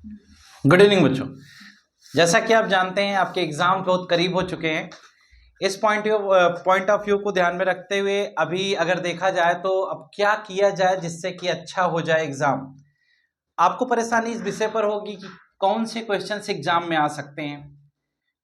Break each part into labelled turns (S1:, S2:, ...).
S1: Good evening बच्चों। जैसा कि आप जानते हैं आपके एग्जाम बहुत करीब हो चुके हैं। इस पॉइंट ऑफ व्यू को ध्यान में रखते हुए अभी अगर देखा जाए तो अब क्या किया जाए जिससे कि अच्छा हो जाए एग्जाम। आपको परेशानी इस विषय पर होगी कि कौन से क्वेश्चंस एग्जाम में आ सकते हैं,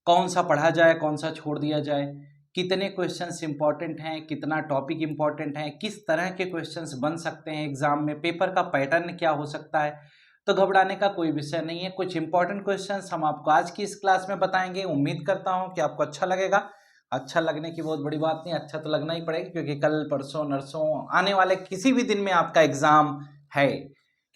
S1: कौन सा पढ़ा जाए, कौन सा छोड़ दिया जाए, कितने क्वेश्चंस इंपॉर्टेंट हैं, कितना टॉपिक इंपॉर्टेंट है, किस तरह के क्वेश्चंस बन सकते हैं एग्जाम में, पेपर का पैटर्न क्या हो सकता है। तो घबराने का कोई विषय नहीं है। कुछ इंपॉर्टेंट क्वेश्चंस हम आपको आज की इस क्लास में बताएंगे। उम्मीद करता हूं कि आपको अच्छा लगेगा। अच्छा लगने की बहुत बड़ी बात नहीं, अच्छा तो लगना ही पड़ेगा क्योंकि कल परसों नरसों आने वाले किसी भी दिन में आपका एग्जाम है।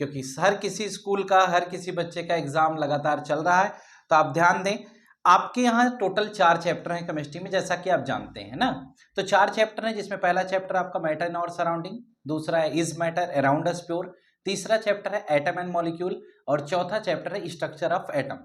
S1: क्योंकि हर किसी स्कूल का, हर किसी बच्चे का एग्जाम लगातार चल रहा है। तो आप ध्यान दें, आपके यहाँ टोटल 4 चैप्टर हैं केमिस्ट्री में, जैसा कि आप जानते हैं ना। तो 4 चैप्टर हैं जिसमें पहला चैप्टर आपका मैटर इन और सराउंडिंग, दूसरा है is matter around us pure, तीसरा चैप्टर है एटम एंड मॉलिक्यूल और चौथा चैप्टर है स्ट्रक्चर ऑफ एटम।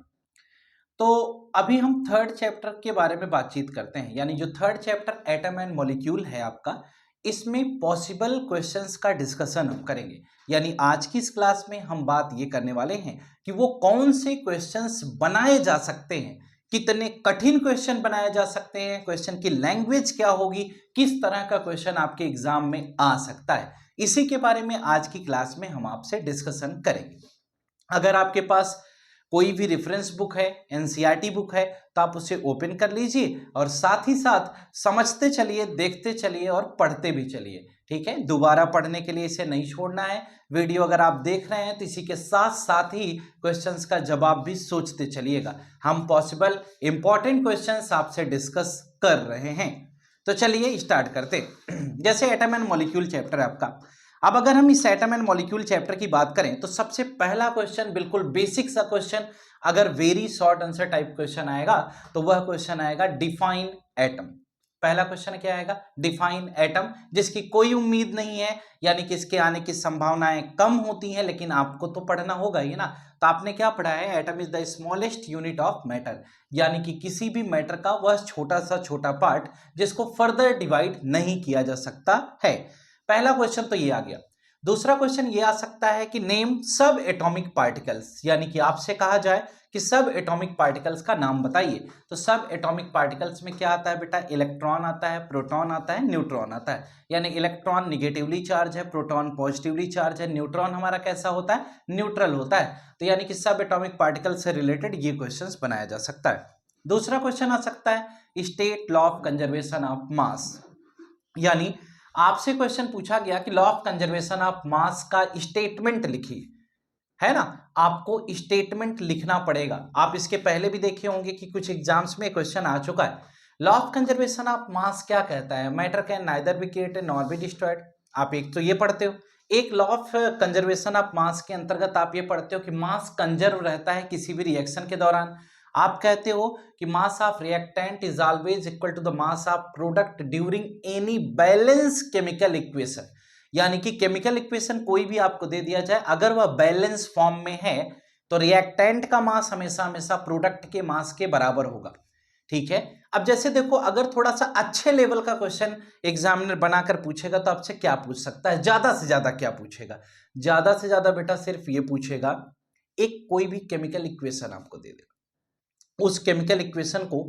S1: तो अभी हम थर्ड चैप्टर के बारे में बातचीत करते हैं, यानी जो third chapter atom and molecule है आपका, इसमें पॉसिबल क्वेश्चंस का डिस्कशन हम करेंगे। यानी आज की इस क्लास में हम बात ये करने वाले हैं कि वो कौन से क्वेश्चंस बनाए जा सकते हैं, कितने कठिन क्वेश्चन बनाए जा सकते हैं, क्वेश्चन की लैंग्वेज क्या होगी, किस तरह का क्वेश्चन आपके एग्जाम में आ सकता है। इसी के बारे में आज की क्लास में हम आपसे डिस्कशन करेंगे। अगर आपके पास कोई भी रेफरेंस बुक है, एनसीईआरटी बुक है, तो आप उसे ओपन कर लीजिए और साथ ही साथ समझते चलिए, देखते चलिए और पढ़ते भी चलिए। ठीक है, दोबारा पढ़ने के लिए इसे नहीं छोड़ना है। वीडियो अगर आप देख रहे हैं तो इसी के साथ साथ ही क्वेश्चंस का जवाब भी सोचते चलिएगा। हम पॉसिबल इंपॉर्टेंट क्वेश्चंस आपसे डिस्कस कर रहे हैं। तो चलिए स्टार्ट करते। जैसे एटम एंड मॉलिक्यूल चैप्टर है आपका। अब अगर हम इस एटम एंड मॉलिक्यूल चैप्टर की बात करें तो सबसे पहला क्वेश्चन बिल्कुल बेसिक सा क्वेश्चन, अगर very short answer type question आएगा तो वह क्वेश्चन आएगा डिफाइन एटम। पहला क्वेश्चन क्या आएगा? डिफाइन एटम, जिसकी कोई उम्मीद नहीं है, यानी कि इसके आने की संभावनाएं कम होती हैं, लेकिन आपको तो पढ़ना होगा ही ना। तो आपने क्या पढ़ा है? Atom is the smallest unit of matter, यानी कि किसी भी मैटर का वह छोटा सा छोटा पार्ट जिसको फर्दर डिवाइड नहीं किया जा सकता है। पहला क्वेश्चन तो ये आ गया। दूसरा क्वेश्चन ये आ सकता है कि नेम सब एटॉमिक पार्टिकल्स, यानी कि आपसे कहा जाए कि सब एटॉमिक पार्टिकल्स का नाम बताइए। तो सब एटॉमिक पार्टिकल्स में क्या आता है बेटा? इलेक्ट्रॉन आता है, प्रोटॉन आता है, न्यूट्रॉन आता है। यानी इलेक्ट्रॉन निगेटिवली चार्ज है, प्रोटॉन पॉजिटिवली चार्ज है, न्यूट्रॉन हमारा कैसा होता है? न्यूट्रल होता है। तो यानी कि सब एटॉमिक पार्टिकल से रिलेटेड ये क्वेश्चन बनाया जा सकता है। दूसरा क्वेश्चन आ सकता है state law of conservation of mass, यानी आपसे क्वेश्चन पूछा गया कि law of conservation of mass का स्टेटमेंट लिखिए, है ना। आपको स्टेटमेंट लिखना पड़ेगा। आप इसके पहले भी देखे होंगे कि कुछ एग्जाम्स में क्वेश्चन आ चुका है। Law of conservation of mass क्या कहता है? Matter can neither be created nor be destroyed. आप एक तो ये पढ़ते हो। एक law of conservation of mass के अंतर्गत आप ये पढ़ते हो कि मास कंजर्व रहता है किसी भी रिएक्शन के दौरान। आप कहते हो कि mass of reactant is always equal to the mass of product during any balance chemical equation, यानी कि केमिकल इक्वेशन कोई भी आपको दे दिया जाए, अगर वह बैलेंस फॉर्म में है तो रिएक्टेंट का मास हमेशा हमेशा प्रोडक्ट के मास के बराबर होगा। ठीक है। अब जैसे देखो, अगर थोड़ा सा अच्छे लेवल का क्वेश्चन एग्जामिनर बनाकर पूछेगा तो आपसे क्या पूछ सकता है? ज्यादा से ज्यादा क्या पूछेगा? ज्यादा से ज्यादा बेटा सिर्फ ये पूछेगा, एक कोई भी केमिकल इक्वेशन आपको दे देगा, उस केमिकल इक्वेशन को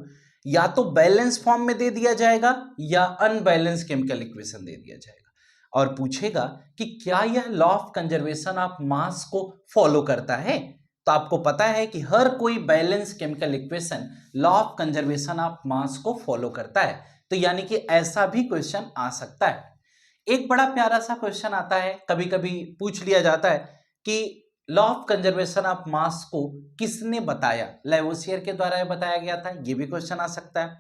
S1: या तो बैलेंस फॉर्म में दे दिया जाएगा या अनबैलेंस केमिकल इक्वेशन दे दिया जाएगा, और पूछेगा कि क्या यह law of conservation of mass को फॉलो करता है। तो आपको पता है कि हर कोई balance chemical equation law of conservation of mass को फॉलो करता है। तो यानी कि ऐसा भी क्वेश्चन आ सकता है। एक बड़ा प्यारा सा क्वेश्चन आता है, कभी कभी पूछ लिया जाता है कि law of conservation of mass को किसने बताया? लेवोसियर के द्वारा बताया गया था, ये भी क्वेश्चन आ सकता है।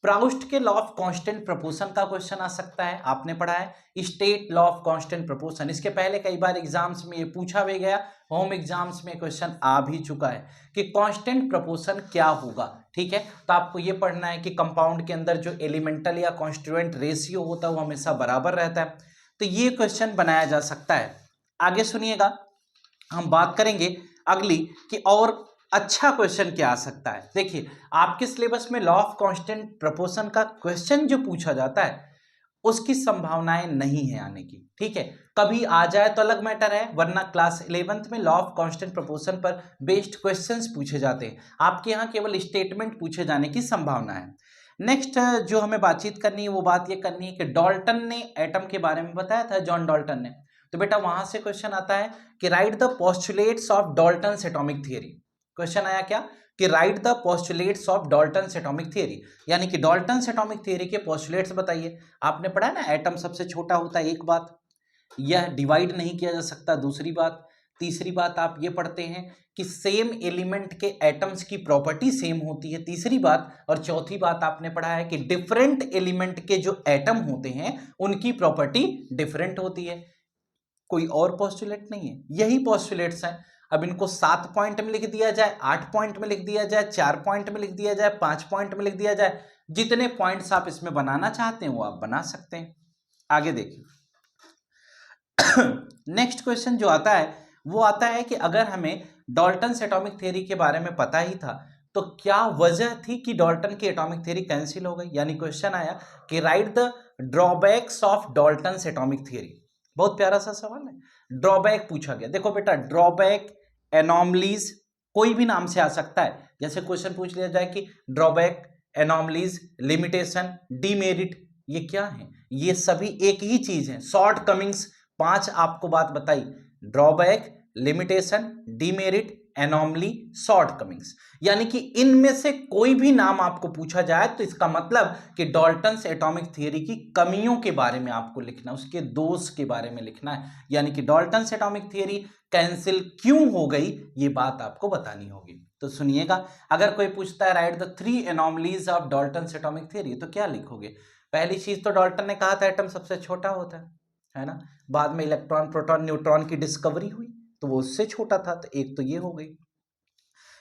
S1: प्राउस्ट के लॉ ऑफ कांस्टेंट प्रोपोर्शन का क्वेश्चन आ सकता है, आपने पढ़ा है state law of constant proportion. इसके पहले कई बार एग्जाम्स में ये पूछा भी गया, होम एग्जाम्स में क्वेश्चन आ भी चुका है कि कांस्टेंट प्रोपोर्शन क्या होगा। ठीक है, तो आपको ये पढ़ना है कि कंपाउंड के अंदर जो एलिमेंटल या कॉन्स्टिट्यूएंट रेशियो होता है वो हमेशा बराबर रहता है। तो ये क्वेश्चन बनाया जा सकता है। आगे सुनिएगा, हम बात करेंगे अगली कि और अच्छा क्वेश्चन क्या आ सकता है। देखिए, आपके सिलेबस में लॉ ऑफ कांस्टेंट प्रोपोर्शन का क्वेश्चन जो पूछा जाता है उसकी संभावनाएं नहीं है आने की। ठीक है, कभी आ जाए तो अलग मैटर है, वरना क्लास 11th में लॉ ऑफ कांस्टेंट प्रोपोर्शन पर बेस्ड क्वेश्चंस पूछे जाते हैं। आपके यहाँ केवल स्टेटमेंट पूछे जाने की संभावना है। नेक्स्ट जो हमें बातचीत करनी है वो बात ये करनी है कि डाल्टन ने एटम के बारे में बताया था, जॉन डाल्टन ने। तो बेटा वहां से क्वेश्चन आता है कि right the postulates of Dalton's atomic theory. Question आया क्या कि right the postulates of Dalton's atomic theory, यानी कि डाल्टन्स एटॉमिक थियरी के पोस्टुलेट्स बताइए। आपने पढ़ा ना, एटम सबसे छोटा होता है, एक बात, यह डिवाइड नहीं किया जा सकता, दूसरी बात। तीसरी बात आप ये पढ़ते हैं कि सेम एलिमेंट के एटम्स की प्रॉपर्टी सेम होती है, तीसरी बात। और चौथी बात आपने पढ़ा है कि डिफरेंट एलिमेंट के जो एटम होते हैं उनकी प्रॉपर्टी डिफरेंट होती है। कोई और पोस्टुलेट नहीं है, यही पोस्टुलेट्स हैं। अब इनको 7 पॉइंट में लिख दिया जाए, 8 पॉइंट में लिख दिया जाए, 4 पॉइंट में लिख दिया जाए, 5 पॉइंट में लिख दिया जाए, जितने पॉइंट्स आप इसमें बनाना चाहते हैं वो आप बना सकते हैं। आगे देखिए नेक्स्ट क्वेश्चन जो आता है वो आता है कि अगर हमें डाल्टन्स एटॉमिक थ्योरी के बारे में पता ही था तो क्या वजह थी कि डाल्टन की एटॉमिक थ्योरी कैंसिल हो गई। यानी क्वेश्चन आया कि right the drawbacks of Dalton's atomic theory. बहुत प्यारा सा सवाल है, ड्रॉबैक पूछा गया। देखो बेटा, ड्रॉबैक, एनॉमलीज, कोई भी नाम से आ सकता है। जैसे क्वेश्चन पूछ लिया जाए कि ड्रॉबैक, एनॉमलीज, लिमिटेशन, डीमेरिट, ये क्या है? ये सभी एक ही चीज है, शॉर्ट कमिंग्स। 5 आपको बात बताई, drawback, limitation, demerit, anomaly, shortcomings. यानी कि इनमें से कोई भी नाम आपको पूछा जाए तो इसका मतलब कि डाल्टन्स एटॉमिक थ्योरी की कमियों के बारे में आपको लिखना, उसके दोष के बारे में लिखना है। यानी कि डाल्टन्स एटॉमिक थ्योरी कैंसिल क्यों हो गई, ये बात आपको बतानी होगी। तो सुनिएगा, अगर कोई पूछता है right the 3 anomalies of Dalton's atomic theory, तो क्या लिखोगे? पहली चीज तो डाल्टन ने कहा था एटम सबसे छोटा होता है ना। बाद में इलेक्ट्रॉन, प्रोटॉन, न्यूट्रॉन की डिस्कवरी हुई तो वो उससे छोटा था, तो एक तो ये हो गई।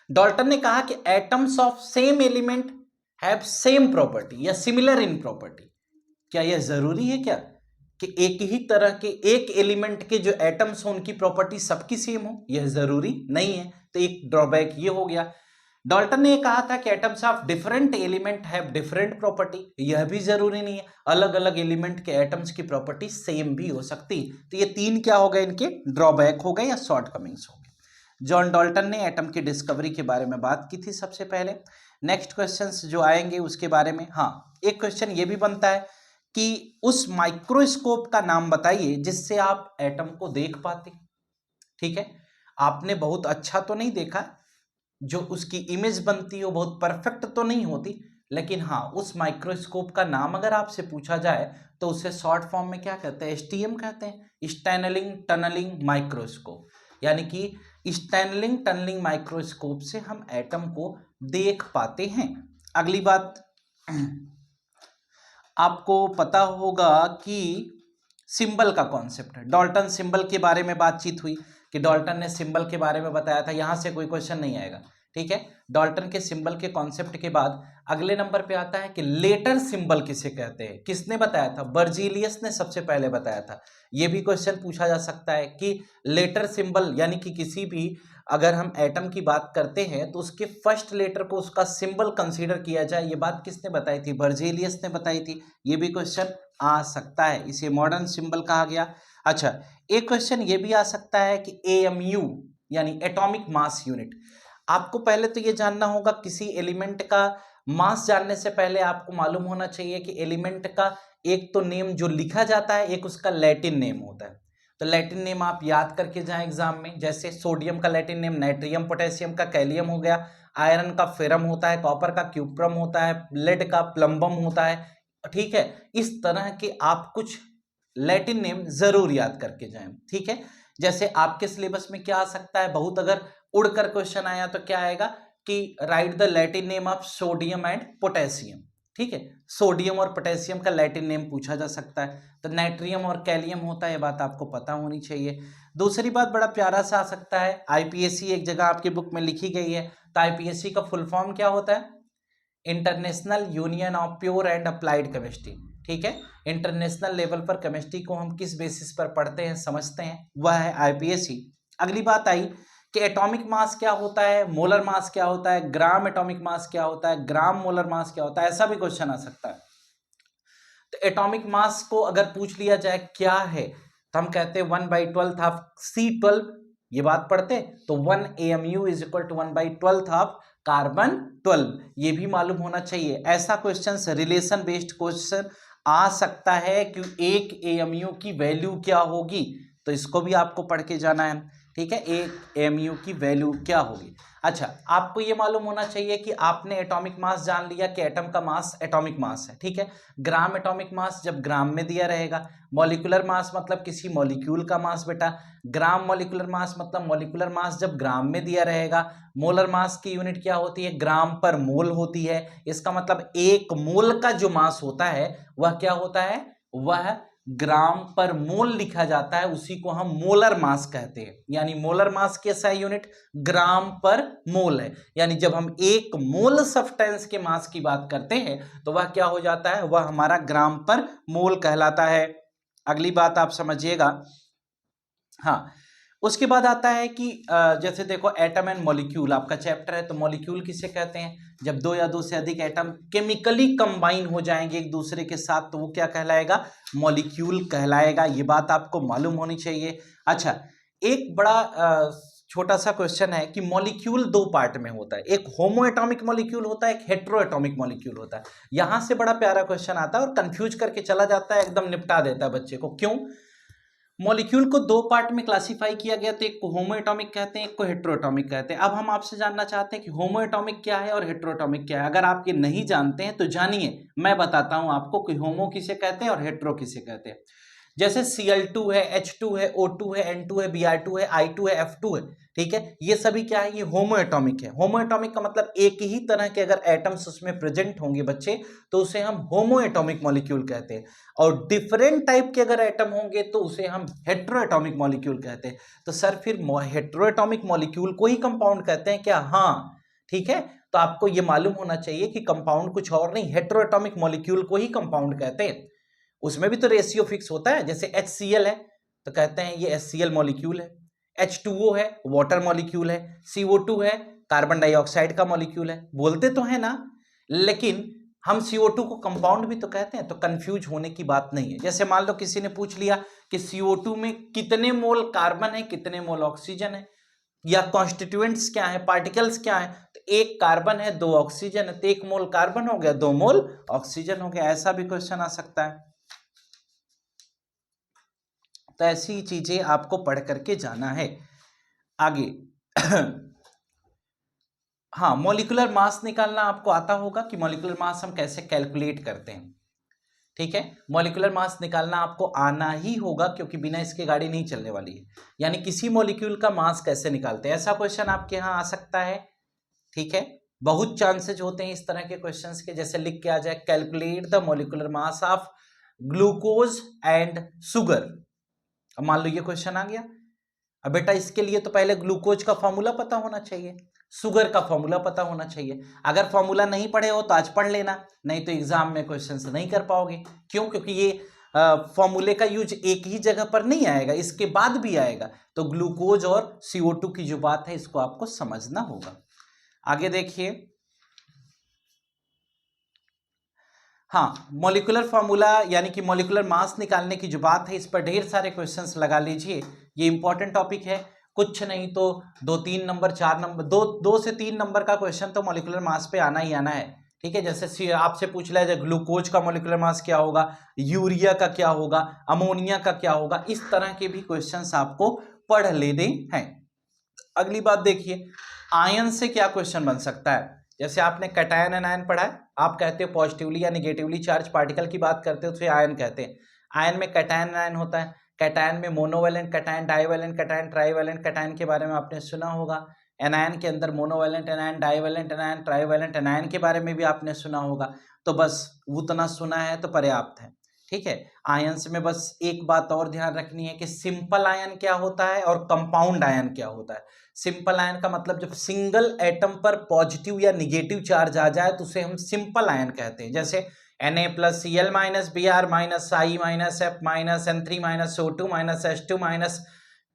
S1: डाल्टन ने कहा कि atoms of same element have same property या सिमिलर इन प्रॉपर्टी। क्या यह जरूरी है क्या कि एक ही तरह के एक एलिमेंट के जो एटम्स हो उनकी प्रॉपर्टी सबकी सेम हो? यह जरूरी नहीं है, तो एक ड्रॉबैक ये हो गया। डाल्टन ने कहा था कि atoms of different element have different property, यह भी जरूरी नहीं है, अलग अलग एलिमेंट के एटम्स की प्रॉपर्टी सेम भी हो सकती। तो ये 3 क्या हो गए, इनके ड्रॉबैक हो गए या शॉर्ट कमिंग्स हो गए। जॉन डाल्टन ने एटम की डिस्कवरी के बारे में बात की थी सबसे पहले। नेक्स्ट क्वेश्चंस जो आएंगे उसके बारे में, हाँ, एक क्वेश्चन ये भी बनता है कि उस माइक्रोस्कोप का नाम बताइए जिससे आप एटम को देख पाते। ठीक है, आपने बहुत अच्छा तो नहीं देखा, जो उसकी इमेज बनती हो बहुत परफेक्ट तो नहीं होती, लेकिन हाँ, उस माइक्रोस्कोप का नाम अगर आपसे पूछा जाए तो उसे शॉर्ट फॉर्म में क्या कहते हैं? एसटीएम कहते हैं, स्टैनलिंग टनलिंग माइक्रोस्कोप। यानी कि स्टैनलिंग टनलिंग माइक्रोस्कोप से हम एटम को देख पाते हैं। अगली बात, आपको पता होगा कि सिंबल का कॉन्सेप्ट है। डाल्टन सिंबल के बारे में बातचीत हुई कि डाल्टन ने सिंबल के बारे में बताया था, यहां से कोई क्वेश्चन नहीं आएगा। ठीक है, डाल्टन के सिंबल के कॉन्सेप्ट के बाद अगले नंबर पे आता है कि लेटर सिंबल किसे कहते हैं। किसने बताया था? बर्जीलियस ने सबसे पहले बताया था। यह भी क्वेश्चन पूछा जा सकता है कि लेटर सिंबल, यानी कि किसी भी, अगर हम एटम की बात करते हैं तो उसके फर्स्ट लेटर को उसका सिंबल कंसीडर किया जाए, ये बात किसने बताई थी? बर्जीलियस ने बताई थी। ये भी क्वेश्चन आ सकता है, इसे मॉडर्न सिंबल कहा गया। अच्छा, एक क्वेश्चन ये भी आ सकता है कि एएमयू यानी एटॉमिक मास यूनिट। आपको पहले तो ये जानना होगा, किसी एलिमेंट का मास जानने से पहले आपको मालूम होना चाहिए कि एलिमेंट का एक तो नेम जो लिखा जाता है, एक उसका लैटिन नेम होता है। तो लैटिन नेम आप याद करके जाएं एग्जाम में, जैसे सोडियम का लैटिन नेम नाइट्रियम, पोटेशियम का कैलियम हो गया, आयरन का फेरम होता है, कॉपर का क्यूप्रम होता है, लेड का प्लम्बम होता है। ठीक है, इस तरह के आप कुछ लैटिन नेम जरूर याद करके जाएं। ठीक है, जैसे आपके सिलेबस में क्या आ सकता है, बहुत अगर उड़कर क्वेश्चन आया तो क्या आएगा कि right the Latin name of sodium and potassium. ठीक है, सोडियम और पोटेशियम का लैटिन नेम पूछा जा सकता है। तो नाइट्रियम और कैलियम होता है, ये बात आपको पता होनी चाहिए। दूसरी बात, बड़ा प्यारा सा आ सकता है, आईपीएससी एक जगह आपकी बुक में लिखी गई है, तो आईपीएससी का फुल फॉर्म क्या होता है? International union of pure and applied chemistry. ठीक है, इंटरनेशनल लेवल पर केमिस्ट्री को हम किस बेसिस पर पढ़ते हैं, समझते हैं, वह है आईपीएससी। अगली बात आई कि एटॉमिक मास क्या होता है, मोलर मास क्या होता है, ग्राम एटॉमिक मास क्या होता है, ग्राम मोलर मास क्या होता है, ऐसा भी क्वेश्चन आ सकता है। तो एटॉमिक मास को अगर पूछ लिया जाए क्या है, तो हम कहते हैं 1/12 ऑफ C12, ये बात पढ़ते, तो 1 AMU is equal to 1/12 of carbon 12, ये भी मालूम होना चाहिए। ऐसा क्वेश्चन रिलेशन बेस्ड क्वेश्चन आ सकता है कि 1 AMU की वैल्यू क्या होगी, तो इसको भी आपको पढ़ के जाना है, ठीक है, 1 AMU की वैल्यू क्या होगी। अच्छा, आपको ये मालूम होना चाहिए कि आपने एटॉमिक मास जान लिया कि एटम का मास एटॉमिक मास है, ठीक है। ग्राम एटॉमिक मास जब ग्राम में दिया रहेगा, मॉलिक्यूलर मास मतलब किसी मॉलिक्यूल का मास बेटा, ग्राम मॉलिक्यूलर मास मतलब मॉलिक्यूलर मास जब ग्राम में दिया रहेगा। मोलर मास की यूनिट क्या होती है, ग्राम पर मोल होती है। इसका मतलब एक मोल का जो मास होता है वह क्या होता है, वह ग्राम पर मोल लिखा जाता है, उसी को हम मोलर मास कहते हैं। यानी मोलर मास की SI यूनिट ग्राम पर मोल है, यानी जब हम एक मोल सब्सटेंस के मास की बात करते हैं तो वह क्या हो जाता है, वह हमारा ग्राम पर मोल कहलाता है। अगली बात आप समझिएगा, हाँ, उसके बाद आता है कि जैसे देखो एटम एंड मॉलिक्यूल आपका चैप्टर है, तो मॉलिक्यूल किसे कहते हैं, जब दो या दो से अधिक एटम केमिकली कंबाइन हो जाएंगे एक दूसरे के साथ, तो वो क्या कहलाएगा, मॉलिक्यूल कहलाएगा। ये बात आपको मालूम होनी चाहिए। अच्छा, एक बड़ा छोटा सा क्वेश्चन है कि मॉलिक्यूल दो पार्ट में होता है, एक होमो एटॉमिक मॉलिक्यूल होता है, एक हेट्रो एटॉमिक मॉलिक्यूल होता है। यहां से बड़ा प्यारा क्वेश्चन आता है और कंफ्यूज करके चला जाता है, एकदम निपटा देता है बच्चे को। क्यों, मॉलिक्यूल को दो पार्ट में क्लासिफाई किया गया, तो एक को होमो एटॉमिक कहते हैं, एक को हेट्रो एटॉमिक कहते हैं। अब हम आपसे जानना चाहते हैं कि होमो एटॉमिक क्या है और हेट्रो एटॉमिक क्या है। अगर आप ये नहीं जानते हैं तो जानिए, मैं बताता हूं आपको कि होमो किसे कहते हैं और हेट्रो किसे कहते हैं। जैसे Cl2 है, H2 है, O2 है, N2 है, Br2 है, I2 है, F2 है, ठीक है, ये सभी क्या है, ये होमो एटॉमिक है। होमो एटॉमिक का मतलब एक ही तरह के अगर एटम्स उसमें प्रेजेंट होंगे बच्चे, तो उसे हम होमो एटॉमिक मॉलिक्यूल कहते हैं। और डिफरेंट टाइप के अगर एटम होंगे तो उसे हम हेट्रो एटॉमिक मॉलिक्यूल कहते हैं। तो सर फिर हेट्रो एटॉमिक मॉलिक्यूल को ही कंपाउंड कहते हैं क्या, हाँ, ठीक है। तो आपको ये मालूम होना चाहिए कि कंपाउंड कुछ और नहीं, हेट्रो एटॉमिक मॉलिक्यूल को ही कंपाउंड कहते हैं। उसमें भी तो रेशियो फिक्स होता है, जैसे HCl है तो कहते हैं ये HCl मॉलिक्यूल है, H2O है वाटर मॉलिक्यूल है, CO2 है कार्बन डाइऑक्साइड का मॉलिक्यूल है, बोलते तो है ना, लेकिन हम CO2 को कंपाउंड भी तो कहते हैं, तो कंफ्यूज होने की बात नहीं है। जैसे मान लो किसी ने पूछ लिया कि CO2 में कितने मोल कार्बन है, कितने मोल ऑक्सीजन है, या कॉन्स्टिट्यूएंट्स क्या है, पार्टिकल्स क्या है, तो एक कार्बन है, दो ऑक्सीजन है, तो 1 मोल कार्बन हो गया, 2 मोल ऑक्सीजन हो गया। ऐसा भी क्वेश्चन आ सकता है। तो ऐसी चीजें आपको पढ़ करके जाना है आगे। हाँ, मॉलिक्यूलर मास निकालना आपको आता होगा कि मॉलिक्यूलर मास हम कैसे कैलकुलेट करते हैं, ठीक है। मॉलिक्यूलर मास निकालना आपको आना ही होगा, क्योंकि बिना इसके गाड़ी नहीं चलने वाली है। यानी किसी मॉलिक्यूल का मास कैसे निकालते हैं, ऐसा क्वेश्चन आपके यहाँ आ सकता है, ठीक है। बहुत चांसेज होते हैं इस तरह के क्वेश्चंस के, जैसे लिख के आ जाए calculate the molecular mass of glucose and sugar. अब मान लो ये क्वेश्चन आ गया, अब बेटा इसके लिए तो पहले ग्लूकोज का फॉर्मूला पता होना चाहिए, शुगर का फॉर्मूला पता होना चाहिए। अगर फॉर्मूला नहीं पढ़े हो तो आज पढ़ लेना, नहीं तो एग्जाम में क्वेश्चन नहीं कर पाओगे। क्यों, क्योंकि ये फॉर्मूले का यूज एक ही जगह पर नहीं आएगा, इसके बाद भी आएगा। तो ग्लूकोज और CO2 की जो बात है इसको आपको समझना होगा। आगे देखिए, हाँ, मॉलिक्यूलर फार्मूला यानी कि मॉलिक्यूलर मास निकालने की जो बात है, इस पर ढेर सारे क्वेश्चंस लगा लीजिए। ये इंपॉर्टेंट टॉपिक है, कुछ नहीं तो 2-3 नंबर 4 नंबर 2 से 3 नंबर का क्वेश्चन तो मॉलिक्यूलर मास पे आना ही आना है, ठीक है। जैसे आपसे पूछ लिया जाए ग्लूकोज का मॉलिक्यूलर मास क्या होगा, यूरिया का क्या होगा, अमोनिया का क्या होगा, इस तरह के भी क्वेश्चंस आपको पढ़ लेने हैं। अगली बात देखिए, आयन से क्या क्वेश्चन बन सकता है। जैसे आपने कैटायन एनायन पढ़ा है, आप कहते हो पॉजिटिवली या निगेटिवली चार्ज पार्टिकल की बात करते हो तो आयन कहते हैं। आयन में कैटायन एनायन होता है, कैटायन में monovalent cation, divalent cation, trivalent cation के बारे में आपने सुना होगा। एनायन के अंदर monovalent anion, divalent anion, trivalent anion के बारे में भी आपने सुना होगा। तो बस उतना सुना है तो पर्याप्त है, ठीक है। आयंस में बस एक बात और ध्यान रखनी है कि सिंपल आयन क्या होता है और कंपाउंड आयन क्या होता है। सिंपल आयन का मतलब जब सिंगल एटम पर पॉजिटिव या निगेटिव चार्ज आ जाए तो उसे हम सिंपल आयन कहते हैं। जैसे Na+Cl Br I F N3 O2 H2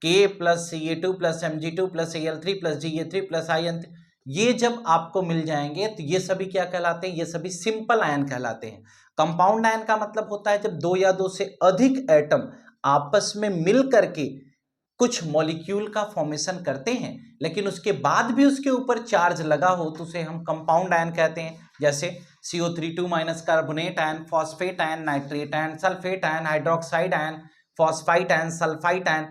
S1: K+Ca2 Mg2 Al3 Ga3 In3, ये जब आपको मिल जाएंगे तो ये सभी क्या कहलाते हैं, ये सभी सिंपल आयन कहलाते हैं। कंपाउंड आयन का मतलब होता है जब दो या दो से अधिक एटम आपस में मिल करके कुछ मॉलिक्यूल का फॉर्मेशन करते हैं, लेकिन उसके बाद भी उसके ऊपर चार्ज लगा हो तो उसे हम कंपाउंड आयन कहते हैं। जैसे CO3 minus carbonate ion, phosphate ion, nitrate ion, sulphate ion, hydroxide ion, phosphite ion, sulphite ion,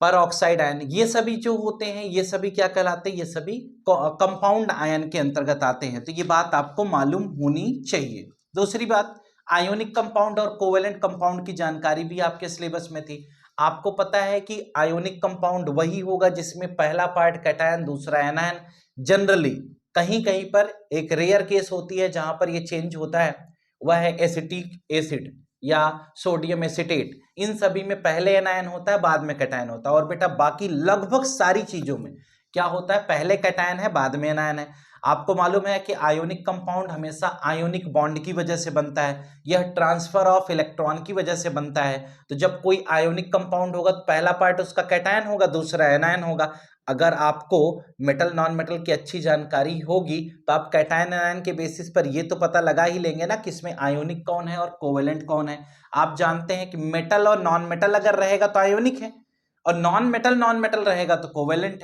S1: पर ऑक्साइड आयन, ये सभी जो होते हैं ये सभी क्या कहलाते हैं, ये सभी कंपाउंड आयन के अंतर्गत आते हैं। तो ये बात आपको मालूम होनी चाहिए। दूसरी बात, आयोनिक कंपाउंड और कोवेलेंट कंपाउंड की जानकारी भी आपके सिलेबस में थी। आपको पता है कि आयोनिक कंपाउंड वही होगा जिसमें पहला पार्ट कैटायन, दूसरा एनायन। जनरली कहीं कहीं पर एक रेयर केस होती है जहां पर ये चेंज होता है, वह है एसिटिक एसिड या सोडियम एसिटेट। इन सभी में पहले एनायन होता है, बाद में कैटायन होता है। और बेटा बाकी लगभग सारी चीजों में क्या होता है, पहले कैटायन है, बाद में एनायन है। आपको मालूम है कि आयोनिक कंपाउंड हमेशा आयोनिक बॉन्ड की वजह से बनता है, यह ट्रांसफर ऑफ इलेक्ट्रॉन की वजह से बनता है। तो जब कोई आयोनिक कंपाउंड होगा तो पहला पार्ट उसका कैटायन होगा, दूसरा एनायन होगा। अगर आपको मेटल नॉन मेटल की अच्छी जानकारी होगी तो आप कैटायन एनायन के बेसिस पर ये तो पता लगा ही लेंगे ना कि इसमें आयोनिक कौन है और कोवेलेंट कौन है। आप जानते हैं कि मेटल और नॉन मेटल अगर रहेगा तो आयोनिक है, और नॉन मेटल रहेगा तो कोवेलेंट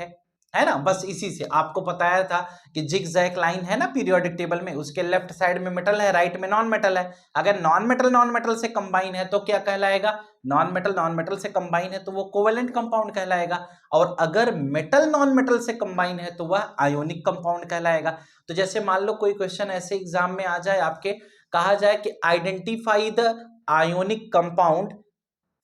S1: है ना। बस इसी से आपको बताया था कि जिगजैग लाइन है ना पीरियोडिक टेबल में, उसके लेफ्ट साइड में मेटल है, राइट में नॉन मेटल है। अगर नॉन मेटल से कंबाइन है तो क्या कहलाएगा, नॉन मेटल से कंबाइन है तो वो कोवेलेंट कंपाउंड कहलाएगा। और अगर मेटल नॉन मेटल से कंबाइन है तो वह आयोनिक कंपाउंड कहलाएगा। तो जैसे मान लो कोई क्वेश्चन ऐसे एग्जाम में आ जाए आपके, कहा जाए कि identify the ionic compound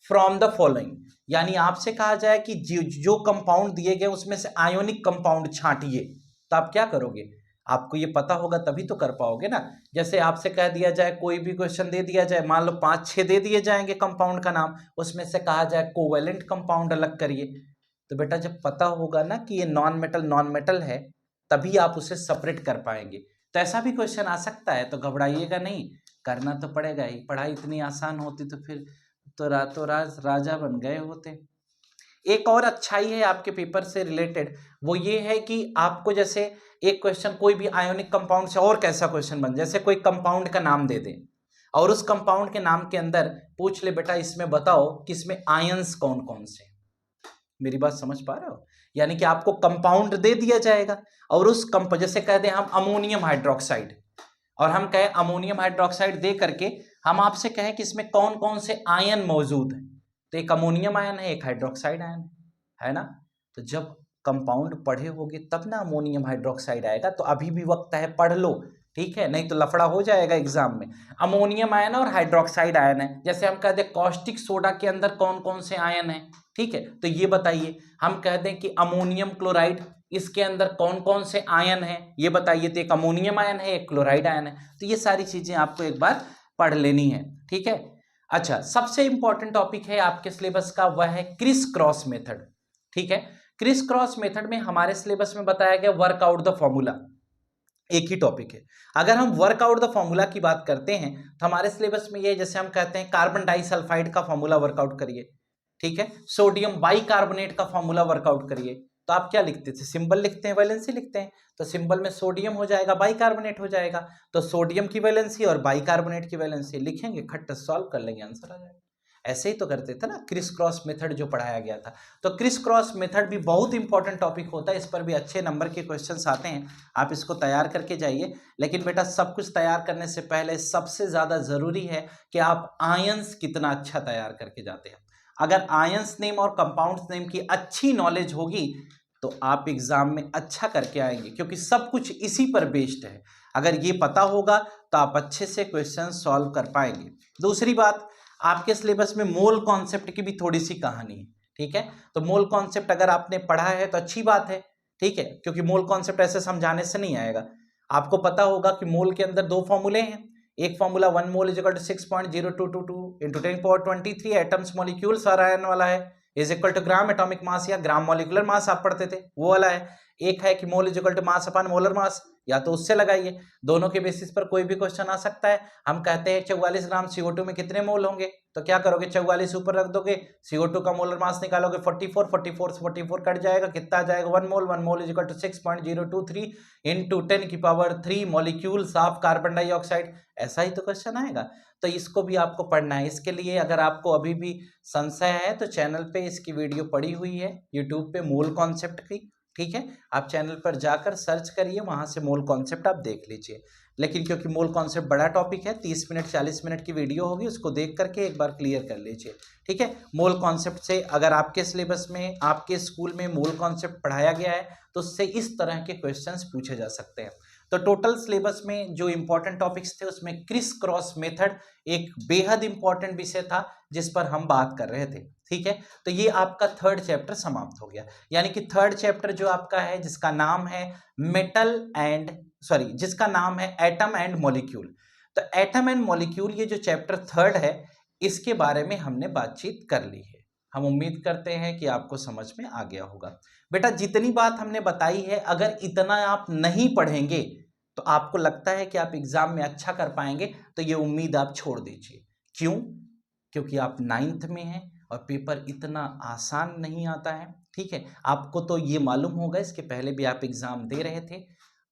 S1: from the following, यानी आपसे कहा जाए कि जो कंपाउंड दिए गए उसमें से आयोनिक कंपाउंड छांटिए, तो आप क्या करोगे, आपको ये पता होगा तभी तो कर पाओगे ना। जैसे आपसे कह दिया जाए, कोई भी क्वेश्चन दे दिया जाए, मान लो 5-6 दे दिए जाएंगे कंपाउंड का नाम, उसमें से कहा जाए कोवेलेंट कंपाउंड अलग करिए, तो बेटा जब पता होगा ना कि ये नॉन मेटल है तभी आप उसे सेपरेट कर पाएंगे। तो ऐसा भी क्वेश्चन आ सकता है, तो घबराइएगा नहीं, करना तो पड़ेगा ही। पढ़ाई इतनी आसान होती तो फिर तो रातों रात राजा बन गए होते। एक और अच्छाई है आपके पेपर से रिलेटेड, वो ये है कि आपको जैसे एक क्वेश्चन कोई भी आयोनिक कंपाउंड से और कैसा क्वेश्चन बन, जैसे कोई कंपाउंड का नाम दे दे और उस कंपाउंड के नाम के अंदर पूछ ले बेटा इसमें बताओ कि इसमें आयंस कौन कौन से। मेरी बात समझ पा रहे हो, यानी कि आपको कंपाउंड दे दिया जाएगा और उस जैसे कह दें हम अमोनियम हाइड्रोक्साइड, और हम कहें अमोनियम हाइड्रोक्साइड दे करके हम आपसे कहें कि इसमें कौन कौन से आयन मौजूद है, तो एक अमोनियम आयन है, एक हाइड्रोक्साइड आयन है ना। तो जब कंपाउंड पढ़े होगे तब ना अमोनियम हाइड्रोक्साइड आएगा, तो अभी भी वक्त है, पढ़ लो, ठीक है, नहीं तो लफड़ा हो जाएगा एग्जाम में। अमोनियम आयन और हाइड्रोक्साइड आयन है। जैसे हम कह दें कॉस्टिक सोडा के अंदर कौन कौन से आयन है, ठीक है, तो ये बताइए। हम कह दें कि अमोनियम क्लोराइड, इसके अंदर कौन कौन से आयन है ये बताइए, तो एक अमोनियम आयन है, एक क्लोराइड आयन है। तो ये सारी चीजें आपको एक बार पढ़ लेनी है, ठीक है। अच्छा, सबसे इंपॉर्टेंट टॉपिक है आपके सिलेबस का, वह है क्रिस क्रॉस मेथड, ठीक है। क्रिस क्रॉस मेथड में हमारे सिलेबस में बताया गया वर्कआउट द फॉर्मूला, एक ही टॉपिक है। अगर हम वर्कआउट द फॉर्मूला की बात करते हैं तो हमारे सिलेबस में ये, जैसे हम कहते हैं कार्बन डाइसल्फाइड का फॉर्मूला वर्कआउट करिए, ठीक है, सोडियम बाइकार्बोनेट का फॉर्मूला वर्कआउट करिए, तो आप क्या लिखते थे, सिंबल लिखते हैं, वैलेंसी लिखते हैं, तो सिंबल में सोडियम हो जाएगा, बाइकार्बोनेट हो जाएगा, तो सोडियम की वैलेंसी और बाइकार्बोनेट की वैलेंसी लिखेंगे, खट सॉल्व कर लेंगे, आंसर आ जाएगा। ऐसे ही तो करते थे ना क्रिस क्रॉस मेथड जो पढ़ाया गया था। तो क्रिस क्रॉस मेथड भी बहुत इंपॉर्टेंट टॉपिक होता है, इस पर भी अच्छे नंबर के क्वेश्चंस आते हैं, आप इसको तैयार करके जाइए। लेकिन बेटा सब कुछ तैयार करने से पहले सबसे ज़्यादा ज़रूरी है कि आप आयंस कितना अच्छा तैयार करके जाते हैं। अगर आयंस नेम और कंपाउंड्स नेम की अच्छी नॉलेज होगी तो आप एग्जाम में अच्छा करके आएंगे, क्योंकि सब कुछ इसी पर बेस्ड है। अगर ये पता होगा तो आप अच्छे से क्वेश्चन सॉल्व कर पाएंगे। दूसरी बात, आपके सिलेबस में मोल कॉन्सेप्ट की भी थोड़ी सी कहानी है, ठीक है। तो मोल कॉन्सेप्ट अगर आपने पढ़ा है तो अच्छी बात है, ठीक है, क्योंकि मोल कॉन्सेप्ट ऐसे समझाने से नहीं आएगा। आपको पता होगा कि मोल के अंदर दो फॉर्मूले हैं, एक formula 1 mole is equal to 6.0222 into 10⁻23 atoms molecules और आयन वाला है, is equal to gram atomic mass या ग्राम मॉलिक्यूलर मास आप पढ़ते थे, वो वाला है। एक है कि mole is equal to mass upon molar mass, या तो उससे लगाइए, दोनों के बेसिस पर कोई भी क्वेश्चन आ सकता है। हम कहते हैं 44 ग्राम CO2 में कितने मोल होंगे, तो क्या करोगे 44 ऊपर रख दोगे, CO2 का मोलर मास निकालोगे 44, 44 से 44 कट जाएगा, कितना आ जाएगा 1 mole is equal to 6.023 into 10⁻³ molecules of carbon dioxide. ऐसा ही तो क्वेश्चन आएगा। तो इसको भी आपको पढ़ना है। इसके लिए अगर आपको अभी भी संशय है तो चैनल पे इसकी वीडियो पड़ी हुई है यूट्यूब पे मोल कॉन्सेप्ट की, ठीक है, आप चैनल पर जाकर सर्च करिए, वहां से मोल कॉन्सेप्ट आप देख लीजिए। लेकिन क्योंकि मोल कॉन्सेप्ट बड़ा टॉपिक है, 30 मिनट 40 मिनट की वीडियो होगी, उसको देख करके एक बार क्लियर कर लीजिए, ठीक है। मोल कॉन्सेप्ट से अगर आपके सिलेबस में, आपके स्कूल में मोल कॉन्सेप्ट पढ़ाया गया है तो उससे इस तरह के क्वेश्चंस पूछे जा सकते हैं। तो टोटल सिलेबस में जो इंपॉर्टेंट टॉपिक्स थे उसमें क्रिस क्रॉस मेथड एक बेहद इंपॉर्टेंट विषय था जिस पर हम बात कर रहे थे, ठीक है। तो ये आपका थर्ड चैप्टर समाप्त हो गया, यानी कि थर्ड चैप्टर जो आपका है जिसका नाम है जिसका नाम है एटम एंड मॉलिक्यूल। तो एटम एंड मॉलिक्यूल ये जो चैप्टर थर्ड है इसके बारे में हमने बातचीत कर ली है। हम उम्मीद करते हैं कि आपको समझ में आ गया होगा। बेटा जितनी बात हमने बताई है अगर इतना आप नहीं पढ़ेंगे तो आपको लगता है कि आप एग्जाम में अच्छा कर पाएंगे, तो ये उम्मीद आप छोड़ दीजिए। क्यों? क्योंकि आप 9th में हैं और पेपर इतना आसान नहीं आता है, ठीक है। आपको तो ये मालूम होगा, इसके पहले भी आप एग्जाम दे रहे थे।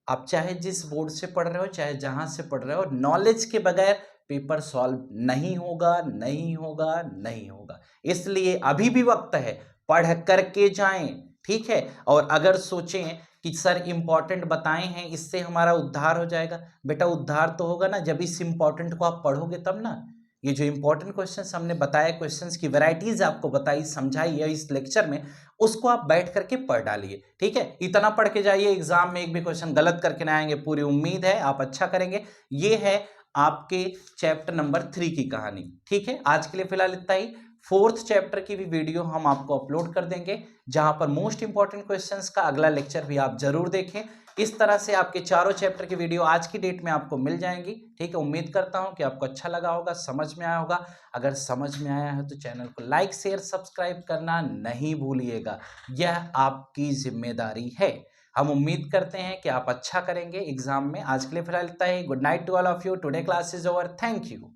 S1: आप चाहे जिस बोर्ड से पढ़ रहे हो, चाहे जहां से पढ़ रहे हो, नॉलेज के बगैर पेपर सॉल्व नहीं होगा, नहीं होगा, नहीं होगा। इसलिए अभी भी वक्त है, पढ़ करके जाएं, ठीक है। और अगर सोचें कि सर इंपॉर्टेंट बताए हैं इससे हमारा उद्धार हो जाएगा, बेटा उद्धार तो होगा ना जब इस इंपॉर्टेंट को आप पढ़ोगे तब ना। ये जो इंपॉर्टेंट क्वेश्चंस हमने बताए, क्वेश्चंस की वैरायटीज आपको बताई, समझाई है इस लेक्चर में, उसको आप बैठ करके पढ़ डालिए, ठीक है। इतना पढ़ के जाइए, एग्जाम में एक भी क्वेश्चन गलत करके ना आएंगे, पूरी उम्मीद है आप अच्छा करेंगे। ये है आपके चैप्टर नंबर 3 की कहानी, ठीक है। आज के लिए फिलहाल इतना ही। फोर्थ चैप्टर की भी वीडियो हम आपको अपलोड कर देंगे जहां पर मोस्ट इंपॉर्टेंट क्वेश्चंस का अगला लेक्चर भी आप जरूर देखें। इस तरह से आपके चारों चैप्टर की वीडियो आज की डेट में आपको मिल जाएंगी, ठीक है। उम्मीद करता हूं कि आपको अच्छा लगा होगा, समझ में आया होगा। अगर समझ में आया है तो चैनल को लाइक शेयर सब्सक्राइब करना नहीं भूलिएगा, यह आपकी जिम्मेदारी है। हम उम्मीद करते हैं कि आप अच्छा करेंगे एग्जाम में। आज के लिए फिलहाल इतना ही। Good night to all of you. Today class is over. Thank you.